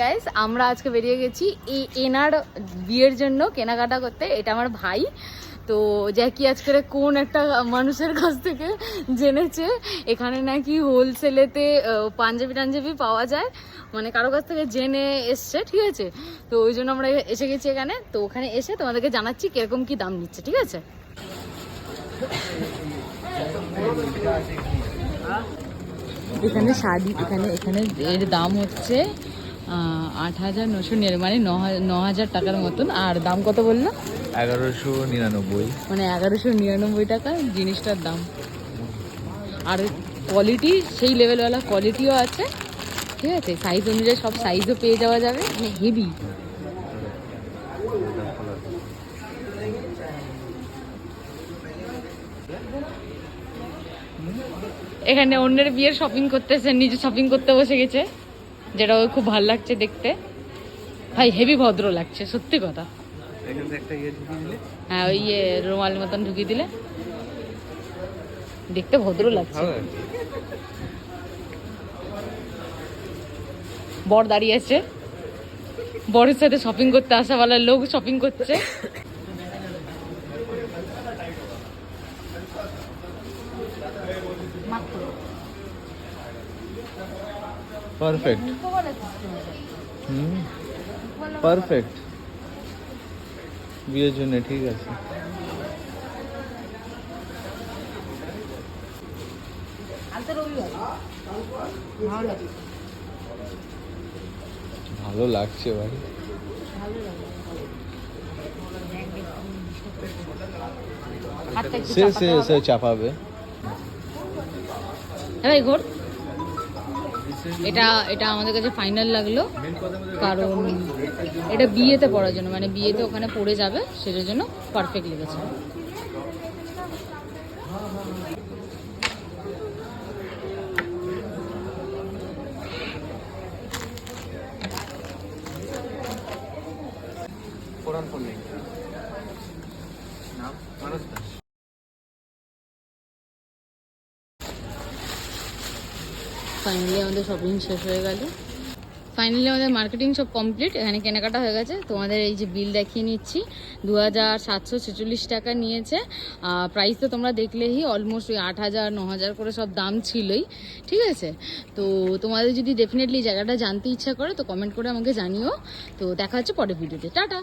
Guys, আমরা আজকে বেরিয়ে গেছি এই এনার বিয়ের জন্য কেনাকাটা করতে। এটা আমার ভাই। তো জ্যাকি আজকে কোন একটা মানুষের কাছ থেকে জেনেছে এখানে নাকি হোলসেলেতে পাঞ্জাবি পাওয়া যায়, মানে কারো কাছ থেকে জেনে এসছে, ঠিক আছে। তো ওই জন্য আমরা এসে গেছি এখানে। তো ওখানে এসে তোমাদেরকে জানাচ্ছি কিরকম কি দাম নিচ্ছে, ঠিক আছে। এখানে শাড়ি এখানে এর দাম হচ্ছে 8,999, মানে 9,000 টাকার মতন। আর দাম কত বললো? 1199, মানে 1199 টাকা জিনিসটার দাম। আর কোয়ালিটি সেই লেভেলওয়ালা কোয়ালিটিও আছে, ঠিক আছে। সাইজ অনুযায়ী সব সাইজও পেয়ে যাওয়া যাবে, মানে হেভি। এখানে অন্যের বিয়ের শপিং করতেছে, নিজে শপিং করতে বসে গেছে, যেটা ওর খুব ভালো লাগছে দেখতে। ভাই হেভি ভদ্র লাগছে, সত্যি কথা। হ্যাঁ, ওই রুমাল মতন ঢুকিয়ে দিলে দেখতে ভদ্র লাগছে। বর দাঁড়িয়ে আছে, বরের সাথে শপিং করতে আসাওয়ালা লোক শপিং করছে। পারফেক্ট। পারফেক্ট বিয়ের জন্য, ঠিক আছে। ভালো লাগছে ভাই। সে চাপাবে। হ্যাঁ ভাই, ঘোর। এটা আমাদের কাছে ফাইনাল লাগলো, কারণ এটা বিয়েতে পরার জন্য, মানে বিয়েতে ওখানে পরে যাবে, সেটার জন্য পারফেক্ট লেগেছে। ফাইনালি আমাদের শপিং শেষ হয়ে গেল। ফাইনালি আমাদের মার্কেটিং সব কমপ্লিট। এখানে কেনাকাটা হয়ে গেছে। তোমাদের এই যে বিল দেখিয়ে নিচ্ছি, 2,746 টাকা নিয়েছে। প্রাইস তো তোমরা দেখলেই, অলমোস্ট ওই 8,000 9,000 করে সব দাম ছিলই, ঠিক আছে। তো তোমাদের যদি ডেফিনেটলি জায়গাটা জানতে ইচ্ছা করে তো কমেন্ট করে আমাকে জানিও। তো দেখা হচ্ছে পরের ভিডিওতে। টাটা।